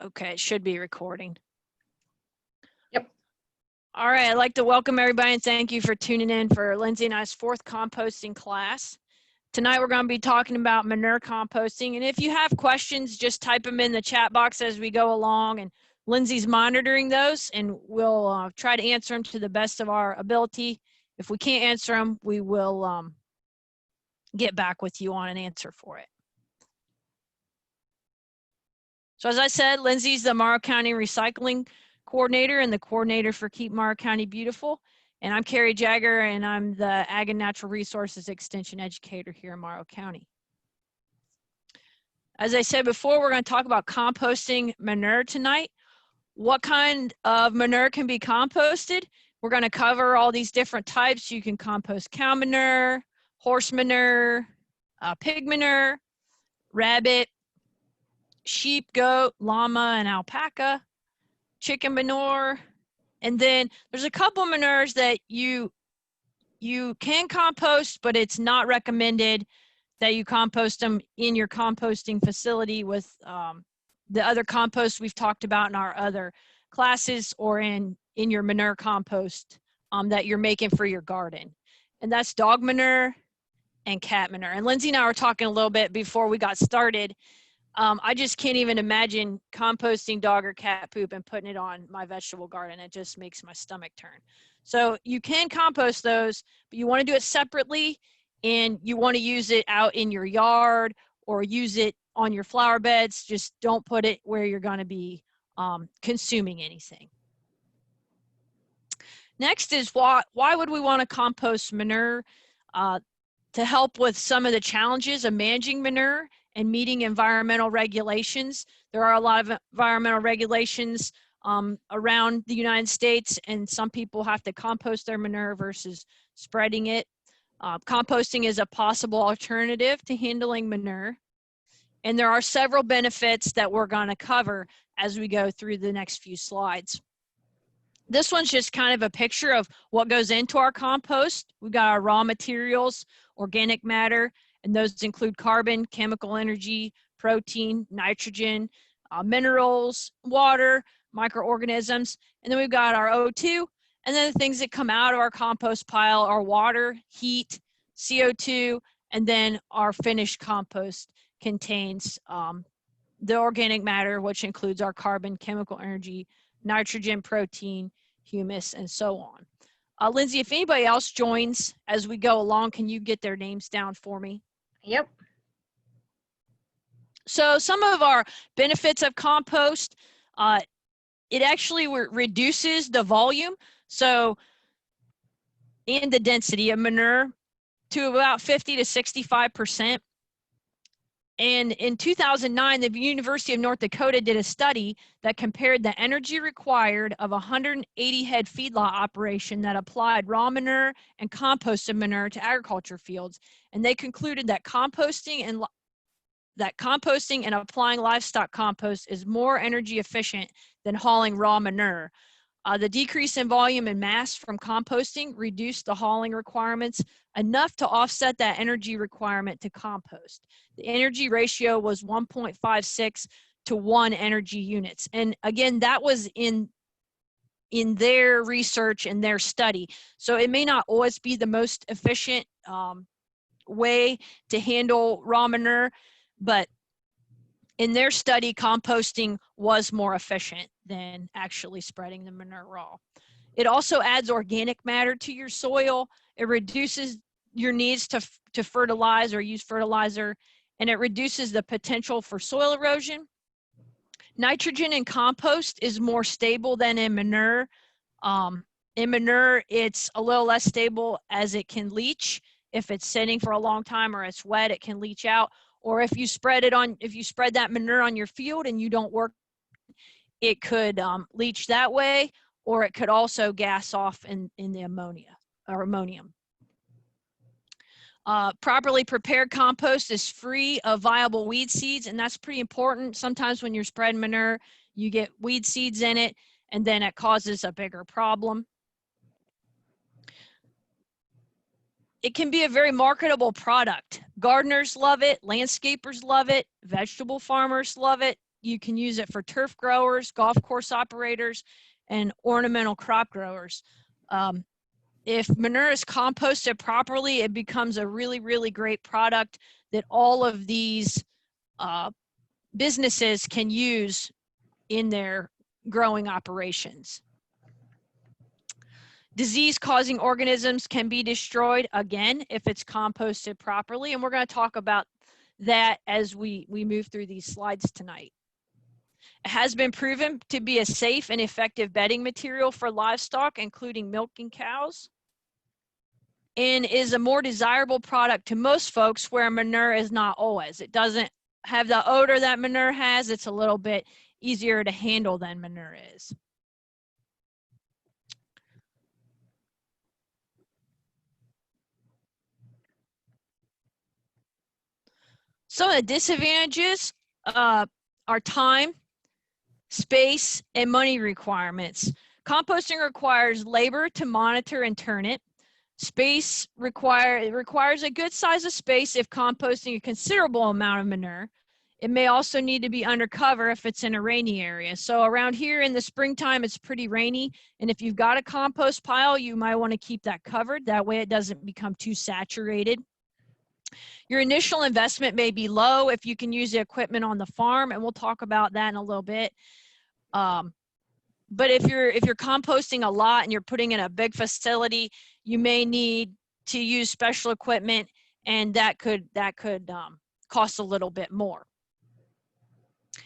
Okay, it should be recording. Yep. All right, I'd like to welcome everybody and thank you for tuning in for Lindsay and I's fourth composting class. Tonight we're going to be talking about manure composting, and if you have questions, just type them in the chat box as we go along, and Lindsay's monitoring those, and we'll try to answer them to the best of our ability. If we can't answer them, we will get back with you on an answer for it. So as I said, Lindsay's the Morrow County Recycling Coordinator and the Coordinator for Keep Morrow County Beautiful. And I'm Carrie Jagger, and I'm the Ag and Natural Resources Extension Educator here in Morrow County. As I said before, we're going to talk about composting manure tonight. What kind of manure can be composted? We're going to cover all these different types. You can compost cow manure, horse manure, pig manure, rabbit, sheep, goat, llama, and alpaca, chicken manure, and then there's a couple manures that you can compost, but it's not recommended that you compost them in your composting facility with the other compost we've talked about in our other classes, or in your manure compost that you're making for your garden. And that's dog manure and cat manure. And Lindsay and I were talking a little bit before we got started. I just can't even imagine composting dog or cat poop and putting it on my vegetable garden. It just makes my stomach turn. So you can compost those, but you want to do it separately, and you want to use it out in your yard or use it on your flower beds. Just don't put it where you're going to be consuming anything. Next is why would we want to compost manure? To help with some of the challenges of managing manure and meeting environmental regulations. There are a lot of environmental regulations around the United States, and some people have to compost their manure versus spreading it. Composting is a possible alternative to handling manure. And there are several benefits that we're going to cover as we go through the next few slides. This one's just kind of a picture of what goes into our compost. We've got our raw materials, organic matter, and those include carbon, chemical energy, protein, nitrogen, minerals, water, microorganisms, and then we've got our O2, and then the things that come out of our compost pile are water, heat, CO2, and then our finished compost contains the organic matter, which includes our carbon, chemical energy, nitrogen, protein, humus, and so on. Lindsay, if anybody else joins as we go along, can you get their names down for me? Yep. So some of our benefits of compost, it actually reduces the volume, and the density of manure to about 50 to 65%. And in 2009, the University of North Dakota did a study that compared the energy required of a 180 head feedlot operation that applied raw manure and composted manure to agriculture fields. And they concluded that composting and applying livestock compost is more energy efficient than hauling raw manure. The decrease in volume and mass from composting reduced the hauling requirements enough to offset that energy requirement to compost. The energy ratio was 1.56 to 1 energy units. And again, that was in their research and their study. So it may not always be the most efficient way to handle raw manure, but in their study, composting was more efficient than actually spreading the manure raw. It also adds organic matter to your soil. It reduces your needs to fertilize or use fertilizer, and it reduces the potential for soil erosion. Nitrogen in compost is more stable than in manure. In manure, it's a little less stable as it can leach. If it's sitting for a long time or it's wet, it can leach out. Or if you spread that manure on your field and you don't work, it could leach that way, or it could also gas off in the ammonia or ammonium. Properly prepared compost is free of viable weed seeds, and that's pretty important. Sometimes when you're spreading manure, you get weed seeds in it, and then it causes a bigger problem. It can be a very marketable product. Gardeners love it, landscapers love it, vegetable farmers love it, You can use it for turf growers, golf course operators, and ornamental crop growers. If manure is composted properly, it becomes a really, really great product that all of these businesses can use in their growing operations. Disease-causing organisms can be destroyed, again, if it's composted properly, and we're going to talk about that as we move through these slides tonight. It has been proven to be a safe and effective bedding material for livestock, including milking cows, and is a more desirable product to most folks, where manure is not always. It doesn't have the odor that manure has. It's a little bit easier to handle than manure is. Some of the disadvantages are time, space, and money requirements. Composting requires labor to monitor and turn it. Space requires a good size of space if composting a considerable amount of manure. It may also need to be undercover if it's in a rainy area. So around here in the springtime, it's pretty rainy. And if you've got a compost pile, you might want to keep that covered. That way it doesn't become too saturated. Your initial investment may be low if you can use the equipment on the farm, and we'll talk about that in a little bit. But if you're composting a lot and you're putting in a big facility, you may need to use special equipment, and that could cost a little bit more.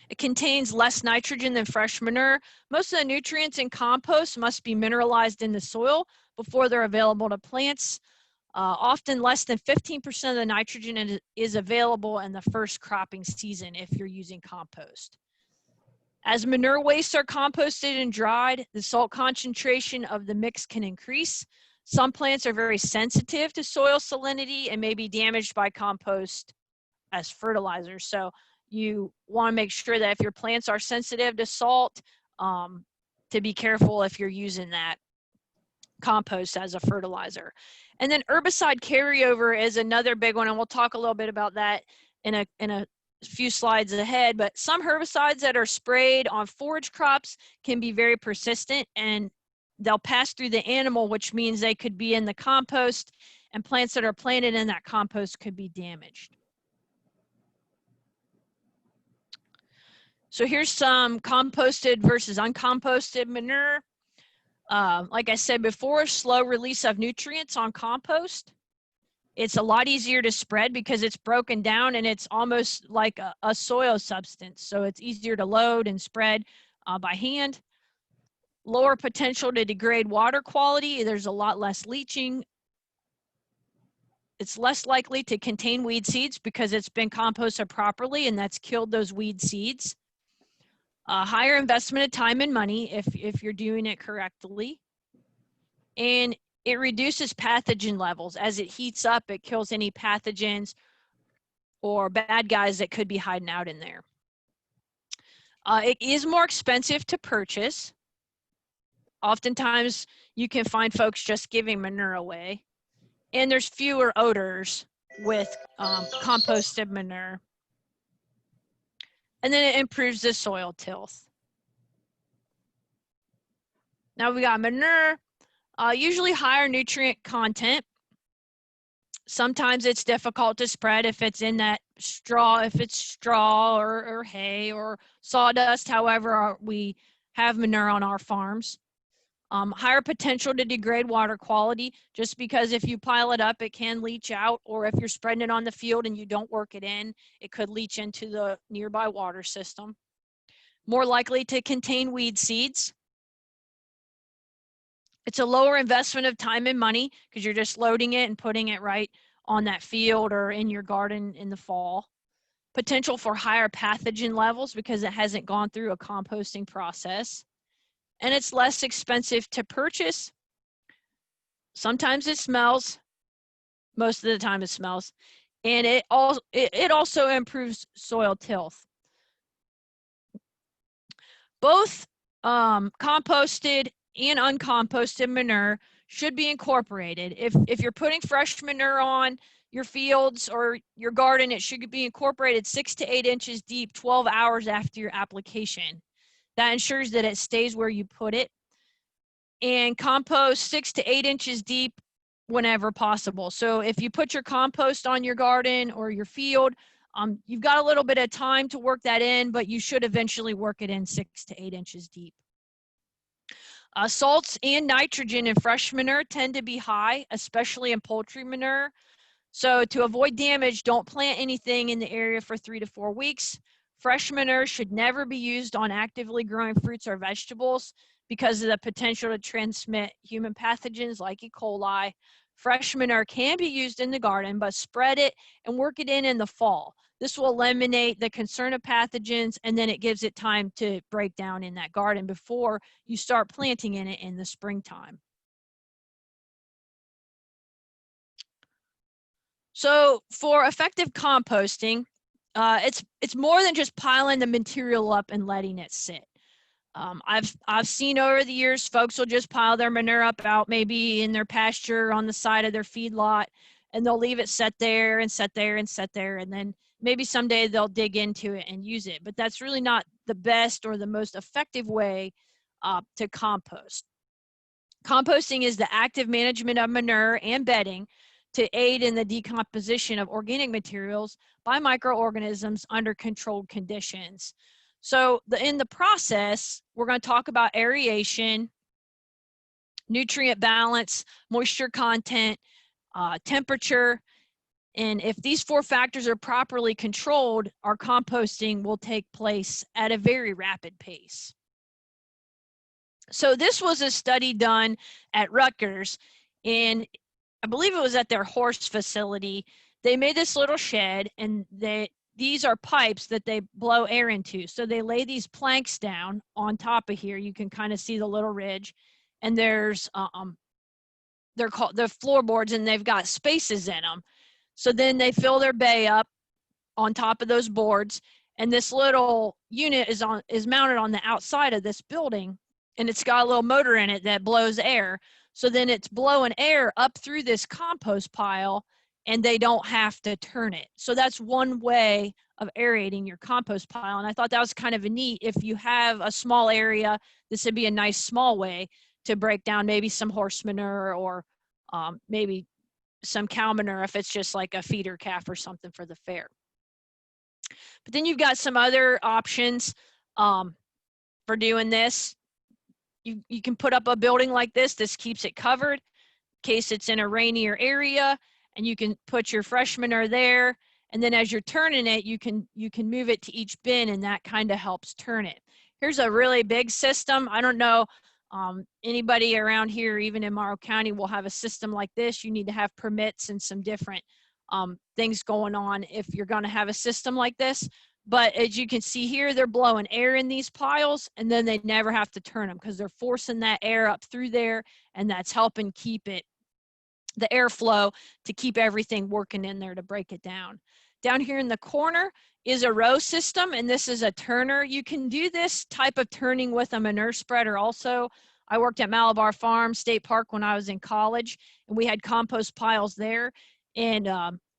It contains less nitrogen than fresh manure. Most of the nutrients in compost must be mineralized in the soil before they're available to plants. Often less than 15% of the nitrogen is available in the first cropping season if you're using compost. As manure wastes are composted and dried, the salt concentration of the mix can increase. Some plants are very sensitive to soil salinity and may be damaged by compost as fertilizer. So you want to make sure that if your plants are sensitive to salt, to be careful if you're using that compost as a fertilizer. And then herbicide carryover is another big one, and we'll talk a little bit about that in a few slides ahead. But some herbicides that are sprayed on forage crops can be very persistent, and they'll pass through the animal, which means they could be in the compost, and plants that are planted in that compost could be damaged. So here's some composted versus uncomposted manure. Like I said before, slow release of nutrients on compost. It's a lot easier to spread because it's broken down and it's almost like a soil substance. So it's easier to load and spread by hand. Lower potential to degrade water quality. There's a lot less leaching. It's less likely to contain weed seeds because it's been composted properly, and that's killed those weed seeds. Higher investment of time and money if you're doing it correctly. And it reduces pathogen levels. As it heats up, it kills any pathogens or bad guys that could be hiding out in there. It is more expensive to purchase. Oftentimes, you can find folks just giving manure away. And there's fewer odors with composted manure. And then it improves the soil tilth. Now we got manure, usually higher nutrient content. Sometimes it's difficult to spread if it's in that straw, if it's straw or hay or sawdust, however we have manure on our farms. Higher potential to degrade water quality, just because if you pile it up, it can leach out, or if you're spreading it on the field and you don't work it in, it could leach into the nearby water system. More likely to contain weed seeds. It's a lower investment of time and money because you're just loading it and putting it right on that field or in your garden in the fall. Potential for higher pathogen levels because it hasn't gone through a composting process. And it's less expensive to purchase. Sometimes it smells. Most of the time it smells. And it also improves soil tilth. Both composted and uncomposted manure should be incorporated. If you're putting fresh manure on your fields or your garden, it should be incorporated 6 to 8 inches deep 12 hours after your application. That ensures that it stays where you put it. And compost 6 to 8 inches deep whenever possible. So if you put your compost on your garden or your field, you've got a little bit of time to work that in, but you should eventually work it in 6 to 8 inches deep. Salts and nitrogen in fresh manure tend to be high, especially in poultry manure. So to avoid damage, don't plant anything in the area for 3 to 4 weeks. Fresh manure should never be used on actively growing fruits or vegetables because of the potential to transmit human pathogens like E. coli. Fresh manure can be used in the garden, but spread it and work it in the fall. This will eliminate the concern of pathogens, and then it gives it time to break down in that garden before you start planting in it in the springtime. So for effective composting, it's more than just piling the material up and letting it sit. I've seen over the years, folks will just pile their manure up out maybe in their pasture on the side of their feed lot, and they'll leave it set there and set there and set there, and then maybe someday they'll dig into it and use it. But that's really not the best or the most effective way to compost. Composting is the active management of manure and bedding to aid in the decomposition of organic materials by microorganisms under controlled conditions. So in the process, we're going to talk about aeration, nutrient balance, moisture content, temperature, and if these 4 factors are properly controlled, our composting will take place at a very rapid pace. So this was a study done at Rutgers, and I believe it was at their horse facility. They made this little shed, and these are pipes that they blow air into. So they lay these planks down on top of here. You can kind of see the little ridge, and there's they're called the floorboards, and they've got spaces in them. So then they fill their bay up on top of those boards, and this little unit is mounted on the outside of this building, and it's got a little motor in it that blows air. So then it's blowing air up through this compost pile, and they don't have to turn it. So that's one way of aerating your compost pile. And I thought that was kind of a neat. If you have a small area, this would be a nice small way to break down maybe some horse manure or maybe some cow manure if it's just like a feeder calf or something for the fair. But then you've got some other options for doing this. You can put up a building like this. This keeps it covered in case it's in a rainier area, and you can put your fresh manure there. And then as you're turning it, you can move it to each bin, and that kind of helps turn it. Here's a really big system. I don't know anybody around here, even in Morrow County, will have a system like this. You need to have permits and some different things going on if you're going to have a system like this. But as you can see here, they're blowing air in these piles, and then they never have to turn them because they're forcing that air up through there, and that's helping keep it, the airflow, to keep everything working in there to break it down. Down here in the corner is a row system, and this is a turner. You can do this type of turning with a manure spreader also. I worked at Malabar Farm State Park when I was in college, and we had compost piles there, and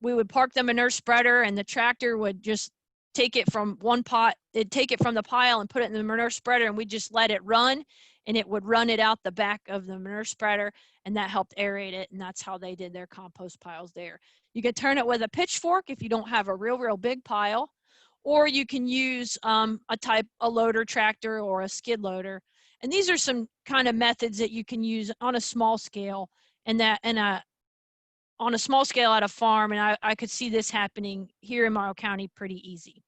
we would park the manure spreader, and the tractor would just take it from one pot, it'd take it from the pile and put it in the manure spreader, and we just let it run, and it would run it out the back of the manure spreader, and that helped aerate it, and that's how they did their compost piles there. You can turn it with a pitchfork if you don't have a real big pile, or you can use a loader tractor or a skid loader. And these are some kind of methods that you can use on a small scale, and on a small scale at a farm, and I could see this happening here in Morrow County pretty easy.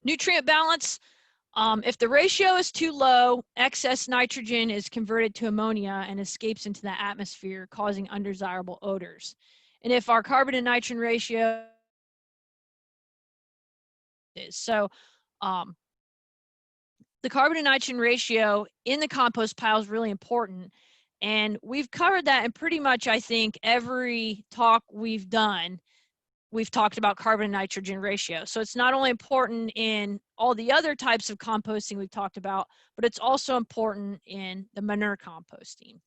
Nutrient balance. If the ratio is too low, excess nitrogen is converted to ammonia and escapes into the atmosphere, causing undesirable odors. And if our carbon to nitrogen ratio is so, the carbon to nitrogen ratio in the compost pile is really important. And we've covered that in pretty much, I think, every talk we've done. we've talked about carbon and nitrogen ratio. So it's not only important in all the other types of composting we've talked about, but it's also important in the manure composting.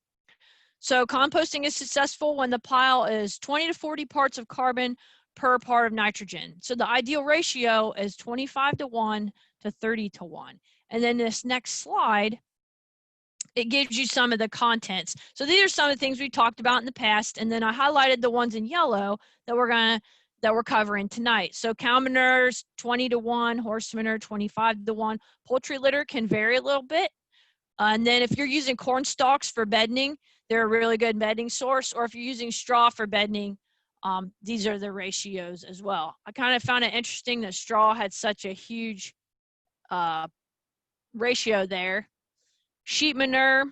So composting is successful when the pile is 20 to 40 parts of carbon per part of nitrogen. So the ideal ratio is 25 to 1 to 30 to 1. And then this next slide, it gives you some of the contents. So these are some of the things we talked about in the past, and then I highlighted the ones in yellow that we're covering tonight. So cow manure's 20 to 1, horse manure 25 to 1. Poultry litter can vary a little bit. And then if you're using corn stalks for bedding, they're a really good bedding source. Or if you're using straw for bedding, these are the ratios as well. I kind of found it interesting that straw had such a huge ratio there. Sheep manure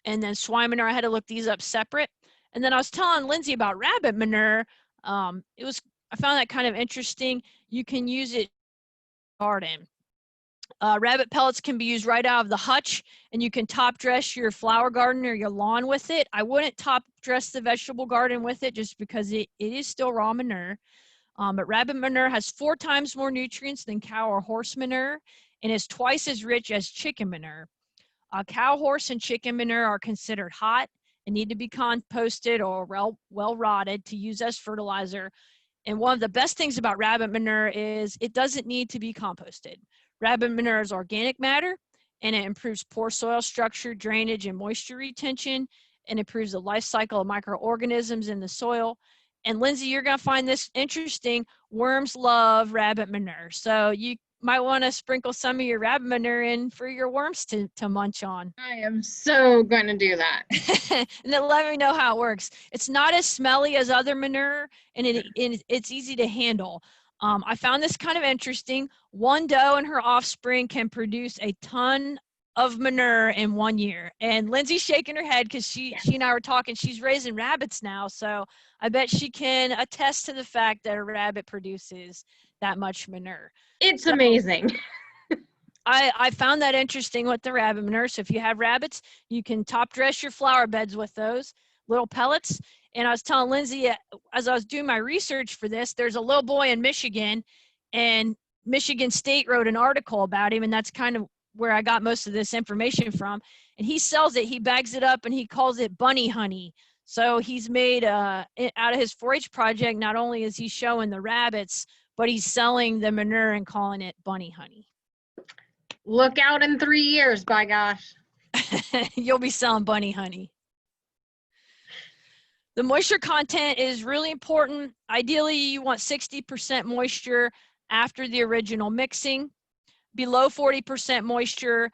and then swine manure, I had to look these up separate. And then I was telling Lindsay about rabbit manure. I found that kind of interesting. You can use it in the garden. Rabbit pellets can be used right out of the hutch, and you can top dress your flower garden or your lawn with it. I wouldn't top dress the vegetable garden with it just because it is still raw manure. But rabbit manure has 4 times more nutrients than cow or horse manure and is twice as rich as chicken manure. Cow, horse, and chicken manure are considered hot and need to be composted or well rotted to use as fertilizer. And one of the best things about rabbit manure is it doesn't need to be composted. Rabbit manure is organic matter, and it improves poor soil structure, drainage, and moisture retention, and improves the life cycle of microorganisms in the soil. And Lindsay, you're going to find this interesting. Worms love rabbit manure. So you might want to sprinkle some of your rabbit manure in for your worms to munch on. I am so going to do that. And then let me know how it works. It's not as smelly as other manure, and it's easy to handle. I found this kind of interesting. One doe and her offspring can produce a ton of manure in 1 year. And Lindsay's shaking her head because she and I were talking. She's raising rabbits now, so I bet she can attest to the fact that a rabbit produces that much manure. It's amazing. I found that interesting with the rabbit manure. So if you have rabbits, you can top dress your flower beds with those little pellets. And I was telling Lindsay, as I was doing my research for this, there's a little boy in Michigan, and Michigan State wrote an article about him, and that's kind of where I got most of this information from. And he sells it, he bags it up, and he calls it bunny honey. So he's made out of his 4-H project, not only is he showing the rabbits, but he's selling the manure and calling it bunny honey. Look out in 3 years, by gosh. You'll be selling bunny honey. The moisture content is really important. Ideally, you want 60% moisture after the original mixing. Below 40% moisture,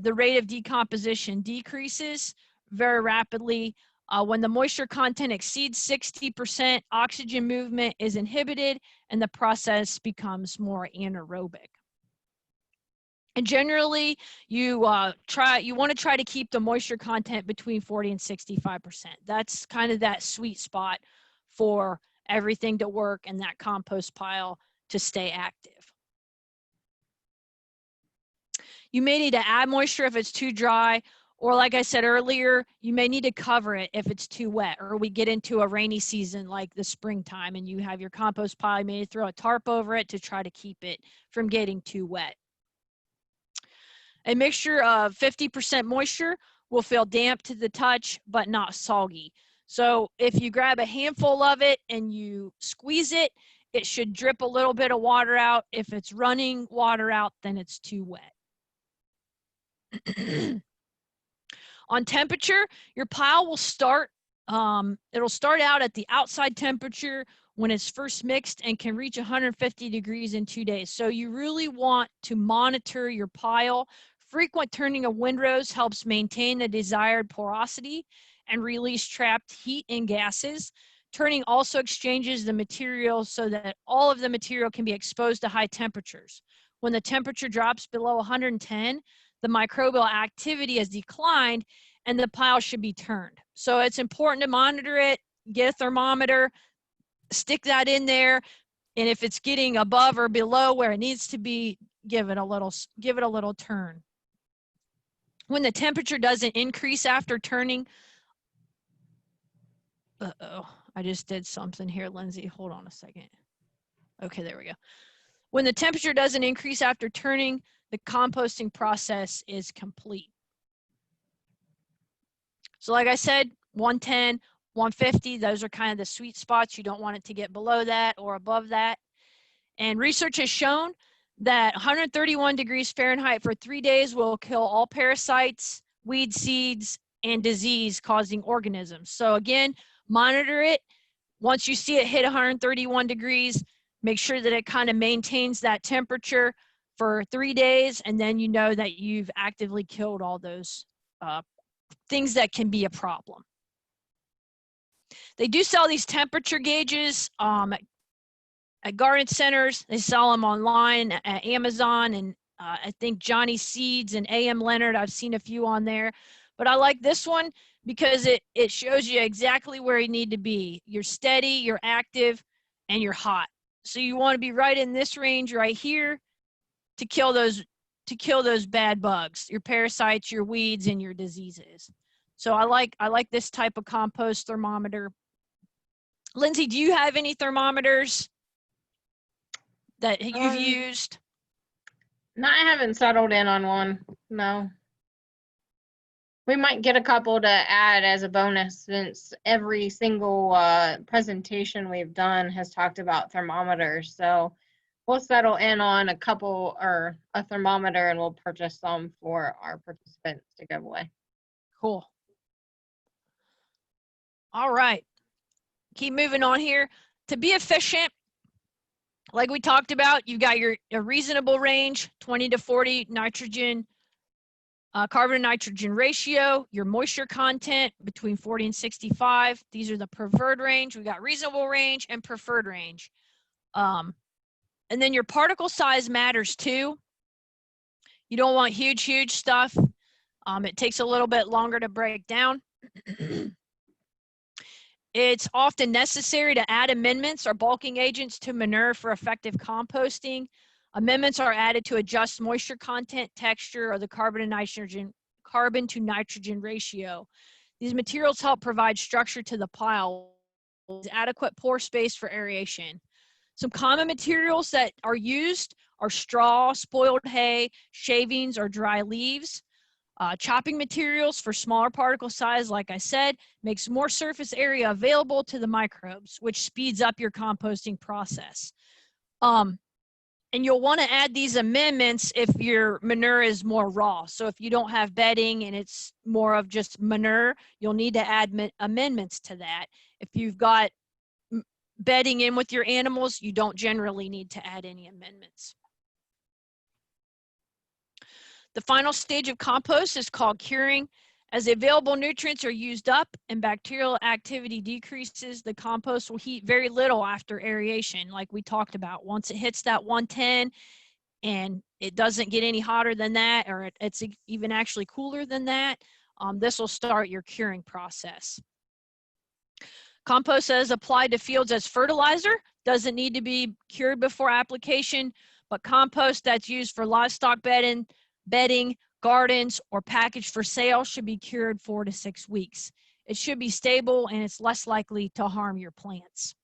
the rate of decomposition decreases very rapidly. When the moisture content exceeds 60%, oxygen movement is inhibited and the process becomes more anaerobic. And generally, you want to try to keep the moisture content between 40 and 65%. That's kind of that sweet spot for everything to work and that compost pile to stay active. You may need to add moisture if it's too dry, or like I said earlier, you may need to cover it if it's too wet, or we get into a rainy season like the springtime and you have your compost pile, you may need to throw a tarp over it to try to keep it from getting too wet. A mixture of 50% moisture will feel damp to the touch, but not soggy. So if you grab a handful of it and you squeeze it, it should drip a little bit of water out. If it's running water out, then it's too wet. On temperature, your pile will start, it'll start out at the outside temperature when it's first mixed and can reach 150 degrees in 2 days. So you really want to monitor your pile. Frequent turning of windrows helps maintain the desired porosity and release trapped heat and gases. Turning also exchanges the material so that all of the material can be exposed to high temperatures. When the temperature drops below 110, the microbial activity has declined and the pile should be turned. So it's important to monitor it, get a thermometer, stick that in there, and if it's getting above or below where it needs to be, give it a little turn. When the temperature doesn't increase after turning, I just did something here, Lindsay. Hold on a second. Okay, there we go. When the temperature doesn't increase after turning, the composting process is complete. So like I said, 110, 150, those are kind of the sweet spots. You don't want it to get below that or above that. And research has shown that 131 degrees Fahrenheit for 3 days will kill all parasites, weed seeds, and disease-causing organisms. So again, monitor it. Once you see it hit 131 degrees, make sure that it kind of maintains that temperature for 3 days, and then you know that you've actively killed all those things that can be a problem. They do sell these temperature gauges at garden centers. They sell them online at Amazon, and I think Johnny Seeds and AM Leonard, I've seen a few on there. But I like this one because it shows you exactly where you need to be. You're steady, you're active, and you're hot. So you want to be right in this range right here to kill those bad bugs, your parasites, your weeds, and your diseases. So I like this type of compost thermometer. Lindsay, do you have any thermometers that you've used? No, I haven't settled in on one. No. We might get a couple to add as a bonus, since every single presentation we've done has talked about thermometers. So we'll settle in on a couple or a thermometer, and we'll purchase some for our participants to give away. Cool. All right. Keep moving on here. To be efficient, like we talked about, you've got a reasonable range, 20 to 40 nitrogen, carbon to nitrogen ratio, your moisture content between 40 and 65. These are the preferred range. We got reasonable range and preferred range. And then your particle size matters too. You don't want huge stuff. It takes a little bit longer to break down. It's often necessary to add amendments or bulking agents to manure for effective composting. Amendments are added to adjust moisture content, texture, or the carbon to nitrogen ratio. These materials help provide structure to the pile with adequate pore space for aeration. Some common materials that are used are straw, spoiled hay, shavings, or dry leaves. Chopping materials for smaller particle size, like I said, makes more surface area available to the microbes, which speeds up your composting process. And you'll want to add these amendments if your manure is more raw. So if you don't have bedding and it's more of just manure, you'll need to add amendments to that. If you've got bedding in with your animals, you don't generally need to add any amendments. The final stage of compost is called curing. As the available nutrients are used up and bacterial activity decreases, the compost will heat very little after aeration, like we talked about. Once it hits that 110 and it doesn't get any hotter than that, or it's even actually cooler than that, this will start your curing process. Compost as applied to fields as fertilizer doesn't need to be cured before application, but compost that's used for livestock bedding, gardens, or packaged for sale should be cured 4 to 6 weeks. It should be stable and it's less likely to harm your plants.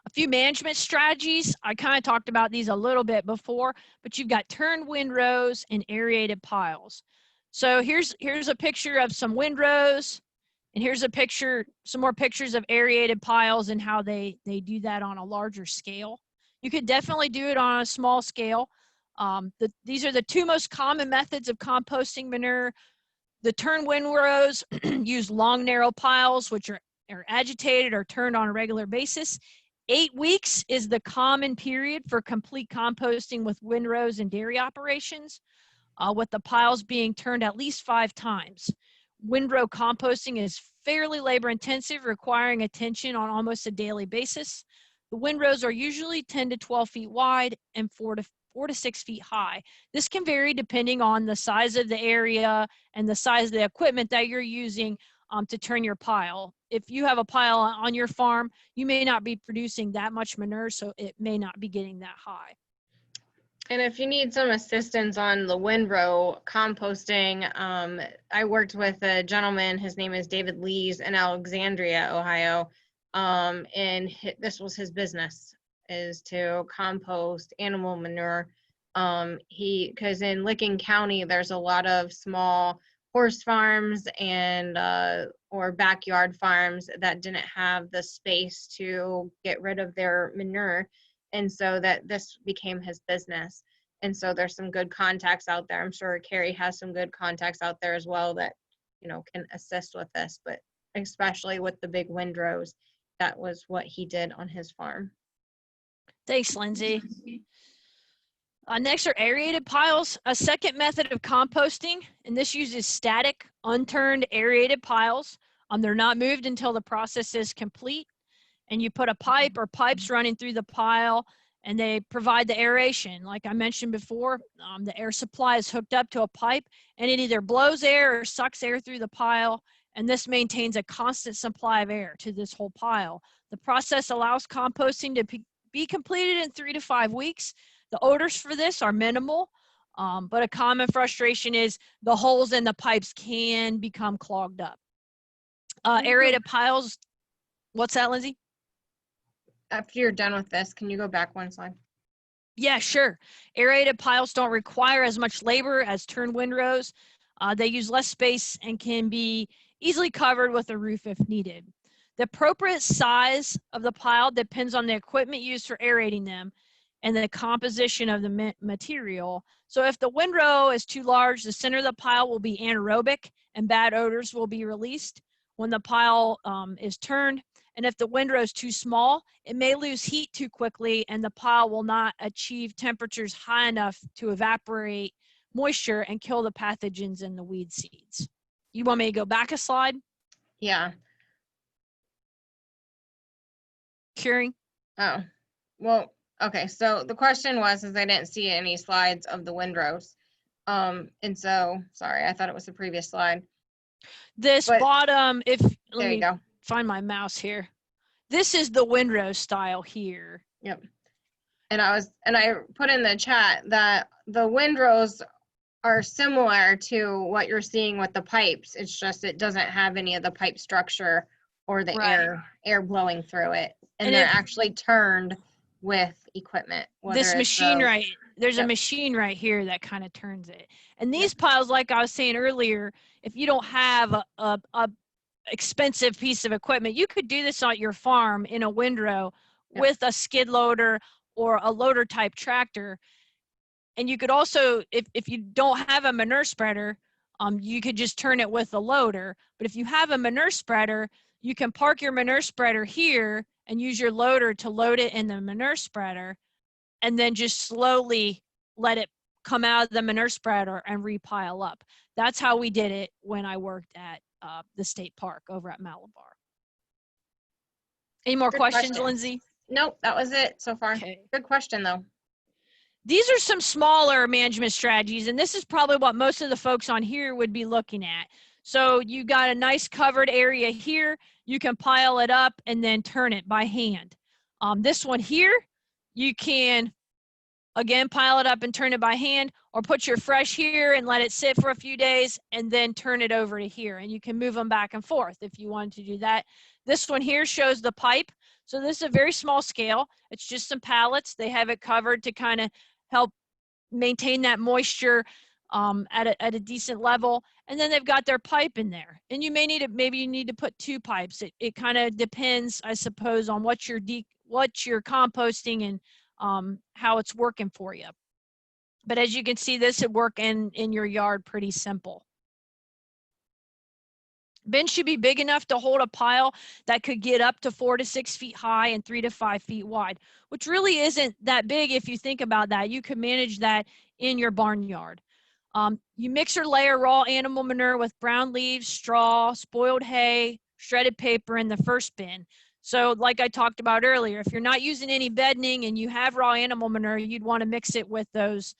A few management strategies. I kind of talked about these a little bit before, but you've got turned windrows and aerated piles. So here's a picture of some windrows, and here's a picture, some more pictures of aerated piles and how they do that on a larger scale. You could definitely do it on a small scale. These are the two most common methods of composting manure. The turned windrows use long, narrow piles, which are agitated or turned on a regular basis. 8 weeks is the common period for complete composting with windrows and dairy operations, with the piles being turned at least 5 times. Windrow composting is fairly labor intensive, requiring attention on almost a daily basis. The windrows are usually 10 to 12 feet wide and 4 to 6 feet high. This can vary depending on the size of the area and the size of the equipment that you're using to turn your pile. If you have a pile on your farm, you may not be producing that much manure, so it may not be getting that high. And if you need some assistance on the windrow composting, I worked with a gentleman, his name is David Lees, in Alexandria, Ohio. and this was his business, is to compost animal manure. Because in Licking County, there's a lot of small horse farms and or backyard farms that didn't have the space to get rid of their manure, and so that this became his business. And so there's some good contacts out there. I'm sure Carrie has some good contacts out there as well that, you know, can assist with this, but especially with the big windrows, that was what he did on his farm. Thanks, Lindsay. Next are aerated piles, a second method of composting, and this uses static, unturned, aerated piles. They're not moved until the process is complete, and you put a pipe or pipes running through the pile, and they provide the aeration. Like I mentioned before, the air supply is hooked up to a pipe, and it either blows air or sucks air through the pile, and this maintains a constant supply of air to this whole pile. The process allows composting to be completed in 3 to 5 weeks. The odors for this are minimal, but a common frustration is the holes in the pipes can become clogged up. Aerated piles, what's that, Lindsay? After you're done with this, can you go back one slide? Yeah, sure. Aerated piles don't require as much labor as turned windrows. They use less space and can be easily covered with a roof if needed. The appropriate size of the pile depends on the equipment used for aerating them and the composition of the material. So if the windrow is too large, the center of the pile will be anaerobic and bad odors will be released when the pile is turned. And if the windrow is too small, it may lose heat too quickly and the pile will not achieve temperatures high enough to evaporate moisture and kill the pathogens in the weed seeds. You want me to go back a slide? Yeah. Curing? Oh, well, okay. So the question was, is I didn't see any slides of the windrows. And so, sorry, I thought it was the previous slide. This But bottom, if, there let you me go. find my mouse here. This is the windrow style here. Yep. And I put in the chat that the windrows are similar to what you're seeing with the pipes. It's just it doesn't have any of the pipe structure or the Right. air blowing through it. And And they're if actually turned with equipment. this machine right, there's Yep. a machine right here that kind of turns it. And these piles, like I was saying earlier, if you don't have a expensive piece of equipment, you could do this on your farm in a windrow with a skid loader or a loader type tractor. And you could also, if you don't have a manure spreader, you could just turn it with a loader. But if you have a manure spreader, you can park your manure spreader here and use your loader to load it in the manure spreader and then just slowly let it come out of the manure spreader and repile up. That's how we did it when I worked at the state park over at Malabar. Any more questions, Lindsay? Nope, that was it so far. Okay. Good question though. These are some smaller management strategies, and this is probably what most of the folks on here would be looking at. So you got a nice covered area here. You can pile it up and then turn it by hand. This one here, you can, again, pile it up and turn it by hand, or put your fresh here and let it sit for a few days and then turn it over to here. And you can move them back and forth if you want to do that. This one here shows the pipe. So this is a very small scale. It's just some pallets. They have it covered to kind of help maintain that moisture at a decent level. And then they've got their pipe in there. And you may need to, maybe you need to put 2 pipes. It kind of depends, I suppose, on what you're composting and how it's working for you. But as you can see, this would work in your yard pretty simple. Bins should be big enough to hold a pile that could get up to 4 to 6 feet high and 3 to 5 feet wide, which really isn't that big if you think about that. You could manage that in your barnyard. You mix or layer raw animal manure with brown leaves, straw, spoiled hay, shredded paper in the first bin. So like I talked about earlier, if you're not using any bedding and you have raw animal manure, you'd want to mix it with those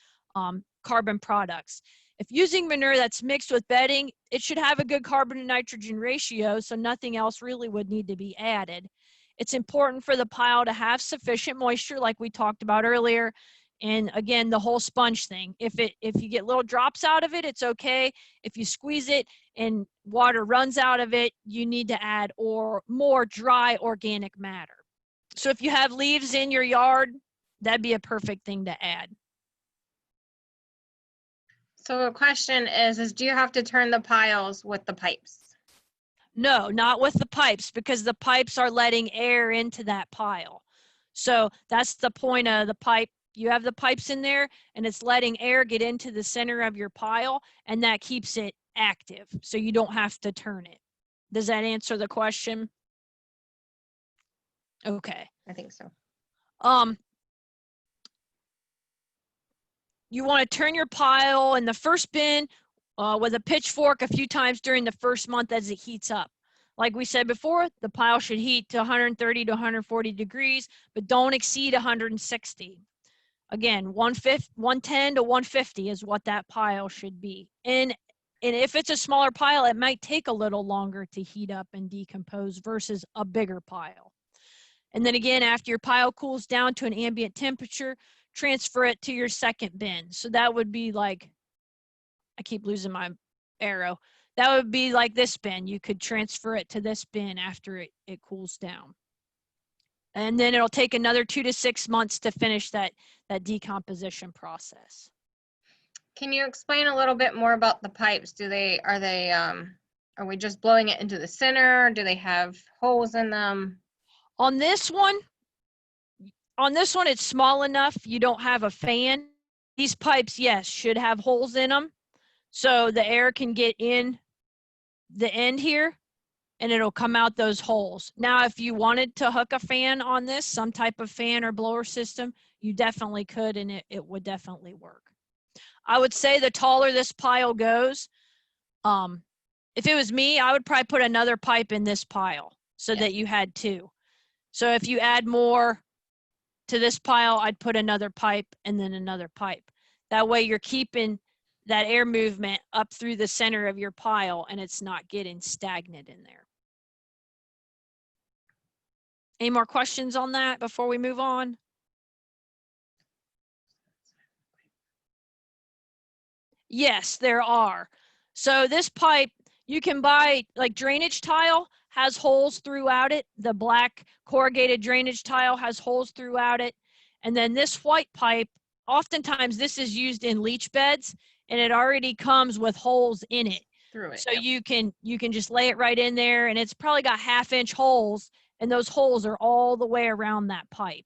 carbon products. If using manure that's mixed with bedding, it should have a good carbon to nitrogen ratio, so nothing else really would need to be added. It's important for the pile to have sufficient moisture, like we talked about earlier. And again, the whole sponge thing. If you get little drops out of it, it's okay. If you squeeze it and water runs out of it, you need to add more dry organic matter. So if you have leaves in your yard, that'd be a perfect thing to add. So the question is do you have to turn the piles with the pipes? No, not with the pipes, because the pipes are letting air into that pile. So that's the point of the pipe. You have the pipes in there and it's letting air get into the center of your pile, and that keeps it active. So you don't have to turn it. Does that answer the question? Okay. I think so. You want to turn your pile in the first bin with a pitchfork a few times during the first month as it heats up. Like we said before, the pile should heat to 130 to 140 degrees, but don't exceed 160. Again, 110 to 150 is what that pile should be. And if it's a smaller pile, it might take a little longer to heat up and decompose versus a bigger pile. And then again, after your pile cools down to an ambient temperature, transfer it to your second bin. So that would be like, I keep losing my arrow. That would be like this bin. You could transfer it to this bin after it cools down. And then it'll take another 2 to 6 months to finish that decomposition process. Can you explain a little bit more about the pipes? Are we just blowing it into the center? Do they have holes in them? On this one, it's small enough you don't have a fan. These pipes, yes, should have holes in them, so the air can get in the end here and it'll come out those holes. Now, if you wanted to hook a fan on this, some type of fan or blower system, you definitely could, and it would definitely work. I would say the taller this pile goes, if it was me, I would probably put another pipe in this pile so that you had two. So if you add more to this pile, I'd put another pipe and then another pipe. That way you're keeping that air movement up through the center of your pile and it's not getting stagnant in there. Any more questions on that before we move on? Yes, there are. So this pipe, you can buy like drainage tile, has holes throughout it. The black corrugated drainage tile has holes throughout it. And then this white pipe, oftentimes this is used in leach beds and it already comes with holes in it. Through it. So you can just lay it right in there, and it's probably got 1/2-inch holes, and those holes are all the way around that pipe.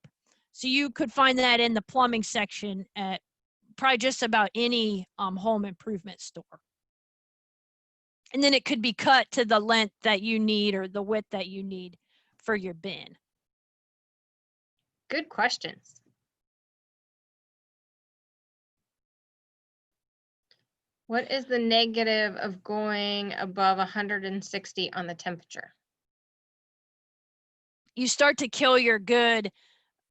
So you could find that in the plumbing section at probably just about any home improvement store. And then it could be cut to the length that you need or the width that you need for your bin. Good questions. What is the negative of going above 160 on the temperature? You start to kill your good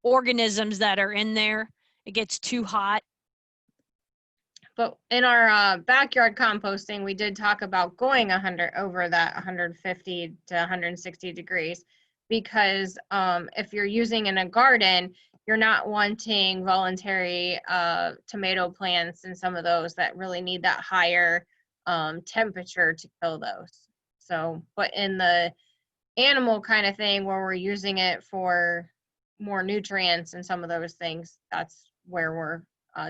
organisms that are in there. It gets too hot. But in our backyard composting, we did talk about going over that 150 to 160 degrees because if you're using in a garden, you're not wanting voluntary tomato plants and some of those that really need that higher temperature to kill those. So, but in the animal kind of thing where we're using it for more nutrients and some of those things, that's where we're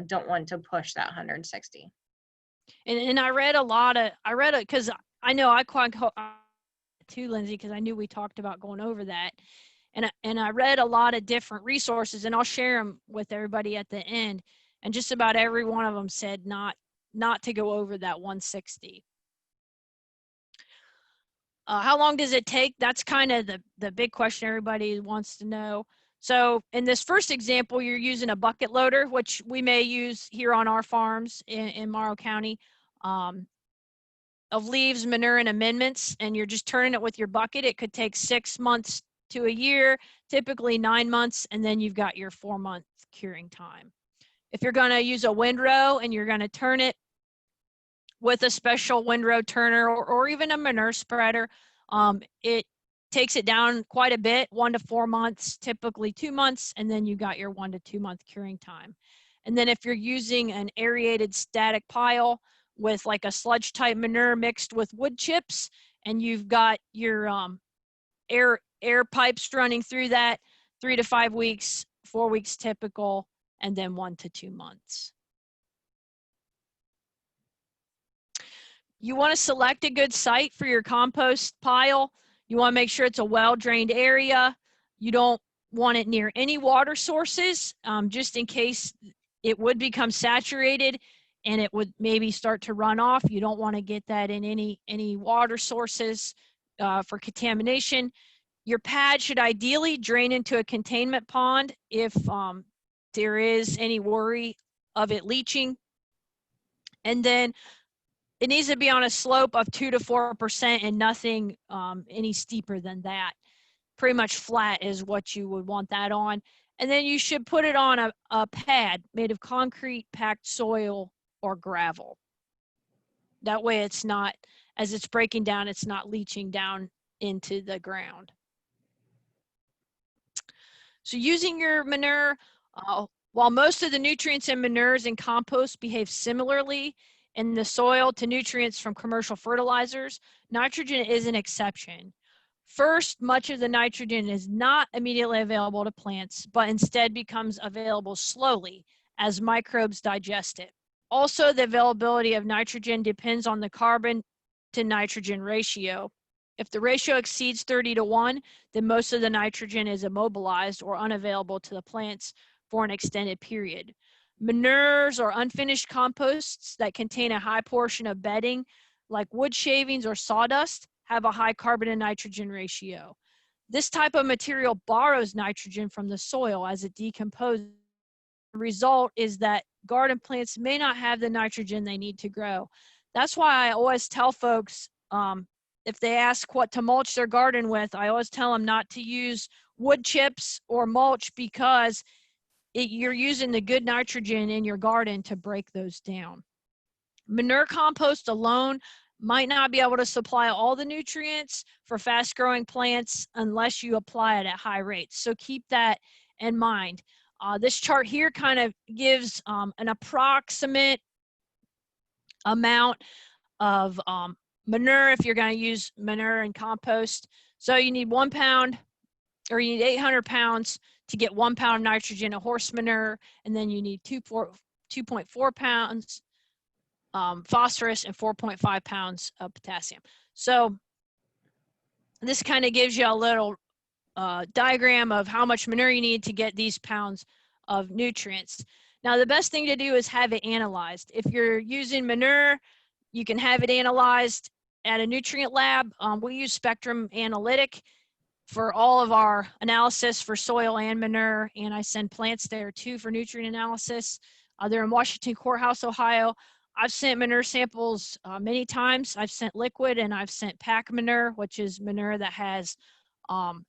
don't want to push that 160. And I read it because I know I quite too, Lindsay, because I knew we talked about going over that. And I read a lot of different resources, and I'll share them with everybody at the end. And just about every one of them said not to go over that 160. How long does it take? That's kind of the big question everybody wants to know. So in this first example, you're using a bucket loader, which we may use here on our farms in Morrow County, of leaves, manure, and amendments, and you're just turning it with your bucket. It could take 6 months to a year, typically 9 months, and then you've got your 4-month curing time. If you're going to use a windrow and you're going to turn it with a special windrow turner or even a manure spreader, it takes it down quite a bit, 1 to 4 months, typically 2 months, and then you got your 1 to 2 month curing time. And then if you're using an aerated static pile with like a sludge type manure mixed with wood chips, and you've got your air pipes running through that, 3 to 5 weeks, 4 weeks typical, and then 1 to 2 months. You want to select a good site for your compost pile. You want to make sure it's a well-drained area. You don't want it near any water sources, just in case it would become saturated and it would maybe start to run off. You don't want to get that in any water sources for contamination. Your pad should ideally drain into a containment pond if there is any worry of it leaching. And then it needs to be on a slope of 2 to 4% and nothing any steeper than that. Pretty much flat is what you would want that on. And then you should put it on a pad made of concrete, packed soil, or gravel. That way it's not, as it's breaking down, it's not leaching down into the ground. So using your manure, while most of the nutrients in manures and compost behave similarly in the soil to nutrients from commercial fertilizers, nitrogen is an exception. First, much of the nitrogen is not immediately available to plants, but instead becomes available slowly as microbes digest it. Also, the availability of nitrogen depends on the carbon to nitrogen ratio. If the ratio exceeds 30 to 1, then most of the nitrogen is immobilized or unavailable to the plants for an extended period. Manures or unfinished composts that contain a high portion of bedding, like wood shavings or sawdust, have a high carbon to nitrogen ratio. This type of material borrows nitrogen from the soil as it decomposes. The result is that garden plants may not have the nitrogen they need to grow. That's why I always tell folks, if they ask what to mulch their garden with, I always tell them not to use wood chips or mulch because you're using the good nitrogen in your garden to break those down. Manure compost alone might not be able to supply all the nutrients for fast growing plants unless you apply it at high rates. So keep that in mind. This chart here kind of gives an approximate amount of manure if you're going to use manure and compost. So you need 1 pound, or you need 800 pounds to get 1 pound of nitrogen of horse manure, and then you need 2.4 pounds phosphorus and 4.5 pounds of potassium. So this kind of gives you a little diagram of how much manure you need to get these pounds of nutrients. Now, the best thing to do is have it analyzed. If you're using manure, you can have it analyzed at a nutrient lab. We use Spectrum Analytic for all of our analysis for soil and manure, and I send plants there too for nutrient analysis. They're in Washington Courthouse, Ohio. I've sent manure samples many times. I've sent liquid and I've sent pack manure, which is manure that has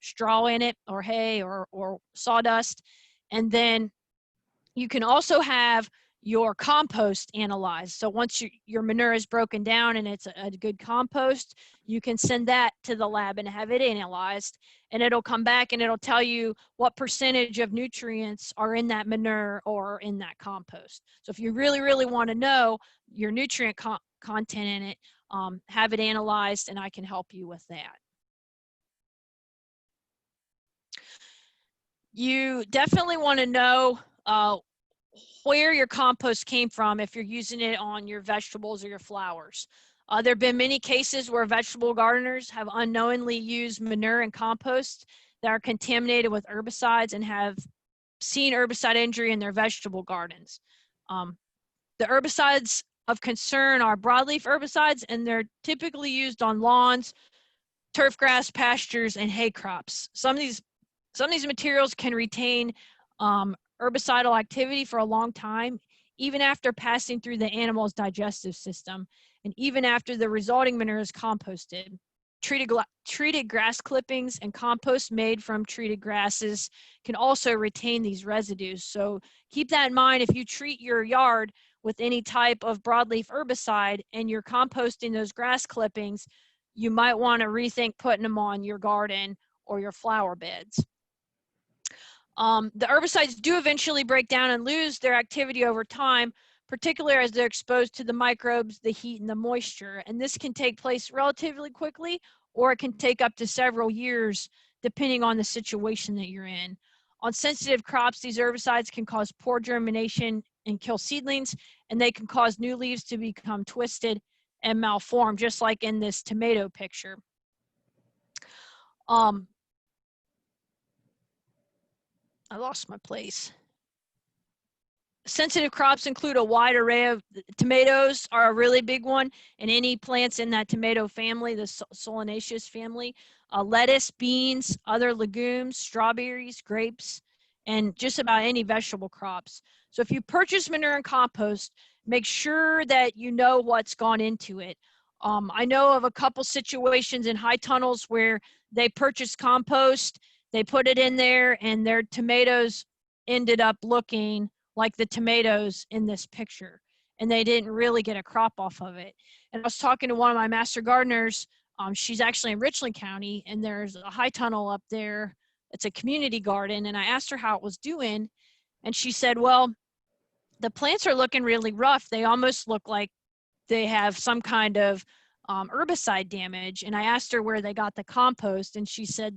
straw in it or hay or sawdust. And then you can also have your compost analyzed. So once your manure is broken down and it's a good compost, you can send that to the lab and have it analyzed, and it'll come back and it'll tell you what percentage of nutrients are in that manure or in that compost. So if you really, really want to know your nutrient content in it, have it analyzed and I can help you with that. You definitely want to know where your compost came from if you're using it on your vegetables or your flowers. There have been many cases where vegetable gardeners have unknowingly used manure and compost that are contaminated with herbicides and have seen herbicide injury in their vegetable gardens. The herbicides of concern are broadleaf herbicides, and they're typically used on lawns, turf grass, pastures, and hay crops. Some of these materials can retain herbicidal activity for a long time, even after passing through the animal's digestive system, and even after the resulting manure is composted. Treated grass clippings and compost made from treated grasses can also retain these residues. So keep that in mind. If you treat your yard with any type of broadleaf herbicide and you're composting those grass clippings, you might want to rethink putting them on your garden or your flower beds. The herbicides do eventually break down and lose their activity over time, particularly as they're exposed to the microbes, the heat, and the moisture. And this can take place relatively quickly, or it can take up to several years, depending on the situation that you're in. On sensitive crops, these herbicides can cause poor germination and kill seedlings, and they can cause new leaves to become twisted and malform, just like in this tomato picture. I lost my place. Sensitive crops include a wide array of tomatoes are a really big one, and any plants in that tomato family, the solanaceous family, lettuce, beans, other legumes, strawberries, grapes, and just about any vegetable crops. So if you purchase manure and compost, make sure that you know what's gone into it. I know of a couple situations in high tunnels where they purchased compost, they put it in there, and their tomatoes ended up looking like the tomatoes in this picture, and they didn't really get a crop off of it. And I was talking to one of my master gardeners. She's actually in Richland County, and there's a high tunnel up there. It's a community garden, and I asked her how it was doing, and she said, well, the plants are looking really rough. They almost look like they have some kind of herbicide damage. And I asked her where they got the compost, and she said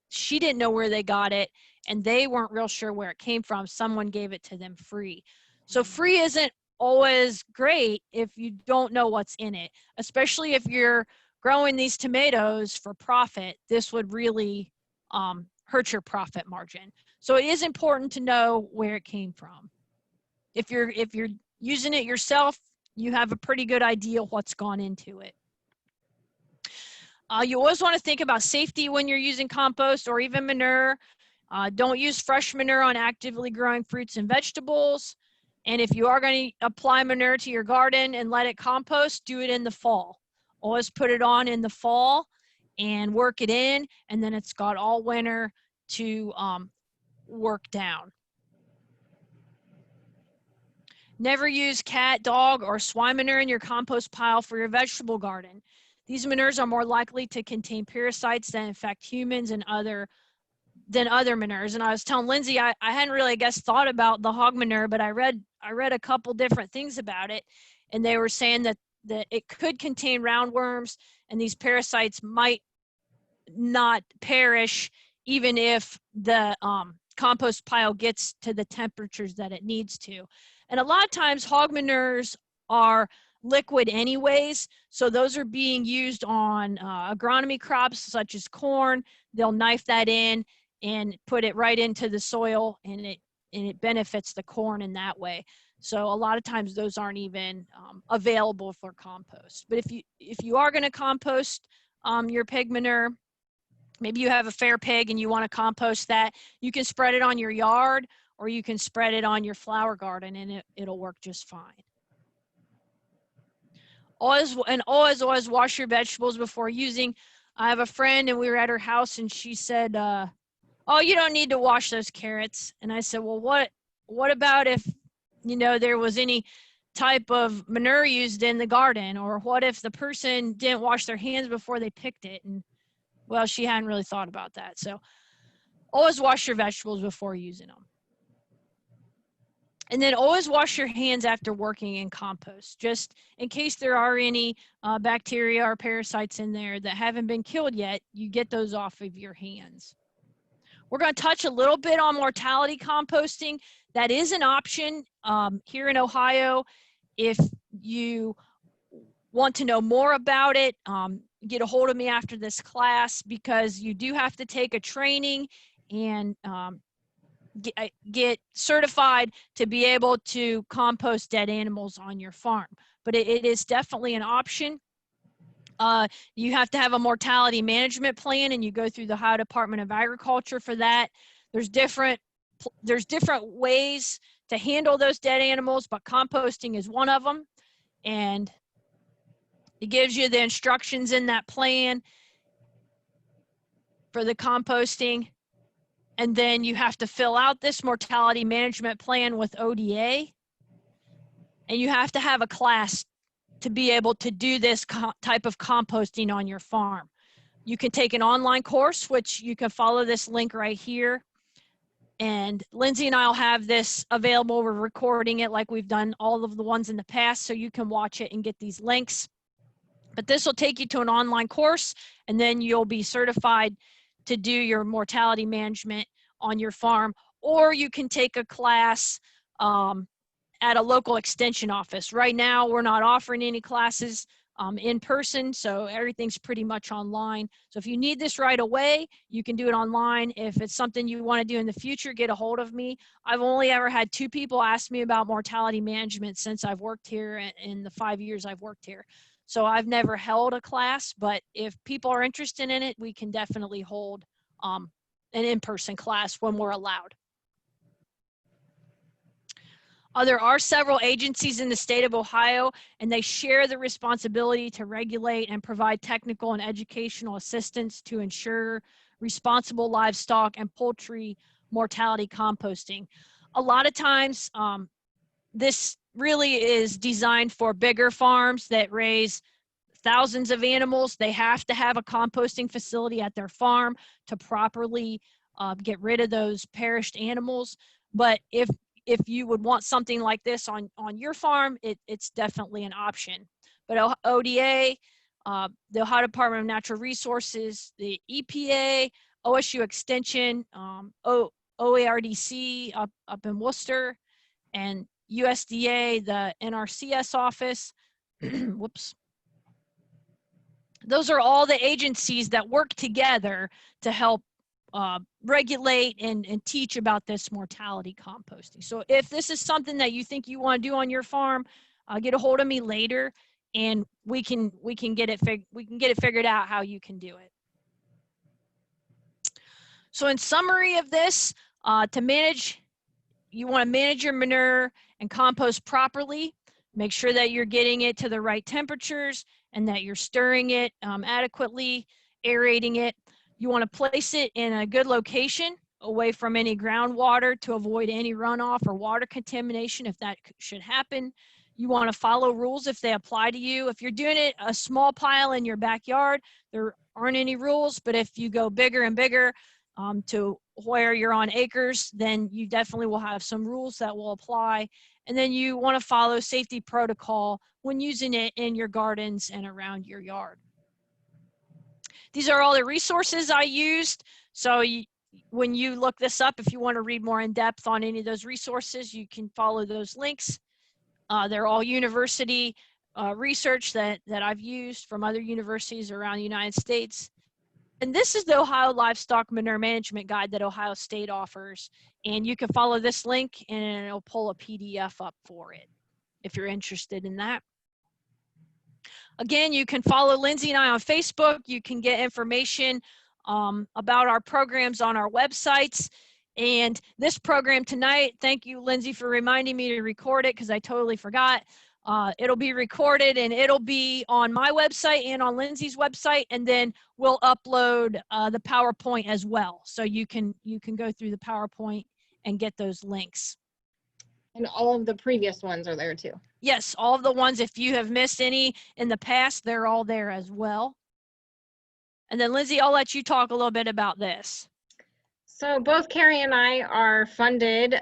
she didn't know where they got it, and they weren't real sure where it came from. Someone gave it to them free. So free isn't always great if you don't know what's in it, especially if you're growing these tomatoes for profit. This would really hurt your profit margin. So it is important to know where it came from. If you're using it yourself, you have a pretty good idea what's gone into it. You always want to think about safety when you're using compost or even manure. Don't use fresh manure on actively growing fruits and vegetables. And if you are going to apply manure to your garden and let it compost, do it in the fall. Always put it on in the fall and work it in, and then it's got all winter to work down. Never use cat, dog, or swine manure in your compost pile for your vegetable garden. These manures are more likely to contain parasites that infect humans and other manures. And I was telling Lindsay, I hadn't really, I guess, thought about the hog manure, but I read a couple different things about it, and they were saying that it could contain roundworms, and these parasites might not perish even if the compost pile gets to the temperatures that it needs to. And a lot of times hog manures are liquid anyways, so those are being used on agronomy crops such as corn. They'll knife that in and put it right into the soil, and it benefits the corn in that way. So a lot of times those aren't even available for compost. But if you are going to compost your pig manure, maybe you have a fair pig and you want to compost that, you can spread it on your yard, or you can spread it on your flower garden, and it'll work just fine. Always wash your vegetables before using. I have a friend, and we were at her house, and she said, oh, you don't need to wash those carrots. And I said, well, what about if, there was any type of manure used in the garden? Or what if the person didn't wash their hands before they picked it? And well, she hadn't really thought about that. So always wash your vegetables before using them. And then always wash your hands after working in compost, just in case there are any bacteria or parasites in there that haven't been killed yet. You get those off of your hands. We're going to touch a little bit on mortality composting. That is an option here in Ohio. If you want to know more about it, get a hold of me after this class, because you do have to take a training and get certified to be able to compost dead animals on your farm. But it is definitely an option. You have to have a mortality management plan, and you go through the Ohio Department of Agriculture for that. There's different ways to handle those dead animals, but composting is one of them. And it gives you the instructions in that plan for the composting. And then you have to fill out this mortality management plan with ODA. And you have to have a class to be able to do this type of composting on your farm. You can take an online course, which you can follow this link right here. And Lindsay and I'll have this available. We're recording it like we've done all of the ones in the past, so you can watch it and get these links. But this will take you to an online course, and then you'll be certified to do your mortality management on your farm. Or you can take a class at a local extension office. Right now, we're not offering any classes in person, so everything's pretty much online. So if you need this right away, you can do it online. If it's something you want to do in the future, get a hold of me. I've only ever had 2 people ask me about mortality management since I've worked here in the 5 years I've worked here. So I've never held a class, but if people are interested in it, we can definitely hold an in-person class when we're allowed. There are several agencies in the state of Ohio, and they share the responsibility to regulate and provide technical and educational assistance to ensure responsible livestock and poultry mortality composting. A lot of times, this really is designed for bigger farms that raise thousands of animals. They have to have a composting facility at their farm to properly get rid of those perished animals. But if you would want something like this on your farm, it's definitely an option. But ODA, the Ohio Department of Natural Resources, the EPA, OSU Extension, OARDC up in Worcester, and USDA, the NRCS office, whoops. Those are all the agencies that work together to help regulate and teach about this mortality composting. So if this is something that you think you want to do on your farm, get a hold of me later, and we can get it figured out how you can do it. So in summary of this, you want to manage your manure and compost properly. Make sure that you're getting it to the right temperatures and that you're stirring it adequately, aerating it. You want to place it in a good location away from any groundwater to avoid any runoff or water contamination if that should happen. You want to follow rules if they apply to you. If you're doing it a small pile in your backyard, there aren't any rules, but if you go bigger and bigger to where you're on acres, then you definitely will have some rules that will apply. And then you want to follow safety protocol when using it in your gardens and around your yard. These are all the resources I used. So when you look this up, if you want to read more in depth on any of those resources, you can follow those links. They're all university research that I've used from other universities around the United States. And this is the Ohio Livestock Manure Management Guide that Ohio State offers. And you can follow this link and it'll pull a PDF up for it if you're interested in that. Again, you can follow Lindsay and I on Facebook. You can get information about our programs on our websites. And this program tonight, thank you, Lindsay, for reminding me to record it because I totally forgot. It'll be recorded and it'll be on my website and on Lindsay's website, and then we'll upload the PowerPoint as well. So you can go through the PowerPoint and get those links. And all of the previous ones are there too. Yes, all of the ones, if you have missed any in the past, they're all there as well. And then Lindsay, I'll let you talk a little bit about this. So both Carrie and I are funded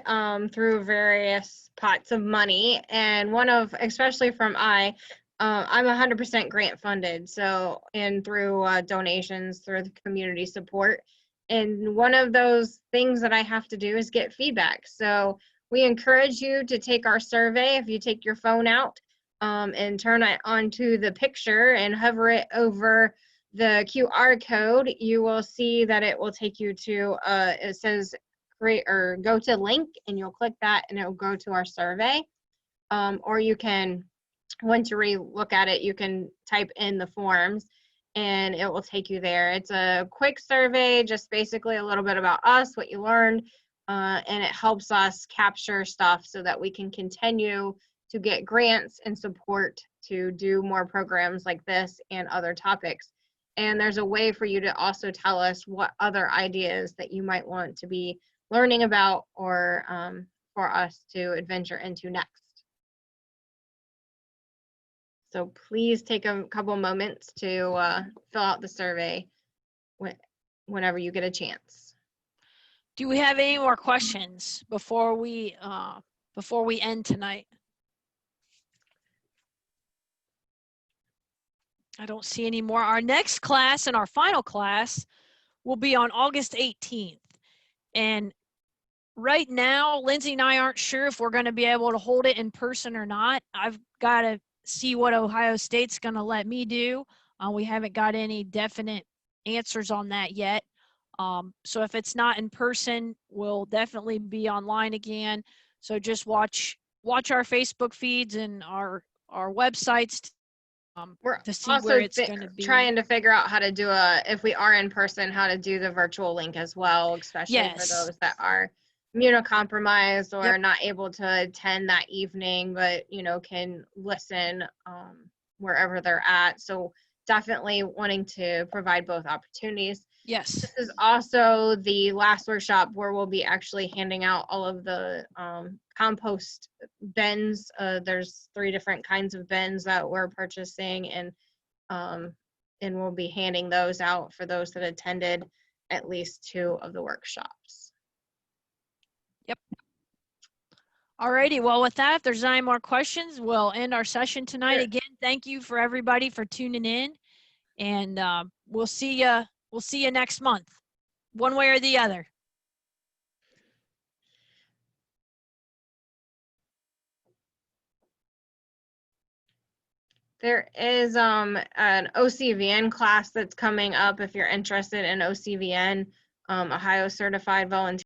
through various pots of money, and especially from I'm 100% grant funded. So, and through donations, through the community support. And one of those things that I have to do is get feedback. So we encourage you to take our survey. If you take your phone out and turn it onto the picture and hover it over the QR code, you will see that it will take you to, it says create or go to link, and you'll click that and it will go to our survey. Or you can, once you look at it, you can type in the forms and it will take you there. It's a quick survey, just basically a little bit about us, what you learned, and it helps us capture stuff so that we can continue to get grants and support to do more programs like this and other topics. And there's a way for you to also tell us what other ideas that you might want to be learning about or for us to adventure into next. So please take a couple moments to fill out the survey whenever you get a chance. Do we have any more questions before we end tonight? I don't see any more. Our next class and our final class will be on August 18th. And right now, Lindsay and I aren't sure if we're going to be able to hold it in person or not. I've got to see what Ohio State's going to let me do. We haven't got any definite answers on that yet. So if it's not in person, we'll definitely be online again. So just watch our Facebook feeds and our websites We're to see also where it's going to be. trying to figure out how to do if we are in person, how to do the virtual link as well, especially for those that are immunocompromised or Yep. not able to attend that evening, but can listen wherever they're at. So definitely wanting to provide both opportunities. Yes. This is also the last workshop where we'll be actually handing out all of the compost bins. There's 3 different kinds of bins that we're purchasing, and we'll be handing those out for those that attended at least 2 of the workshops. Yep. Alrighty, well, with that, if there's any more questions, we'll end our session tonight. Sure. Again, thank you for everybody for tuning in, and we'll see you next month, one way or the other. There is an OCVN class that's coming up if you're interested in OCVN, Ohio Certified Volunteer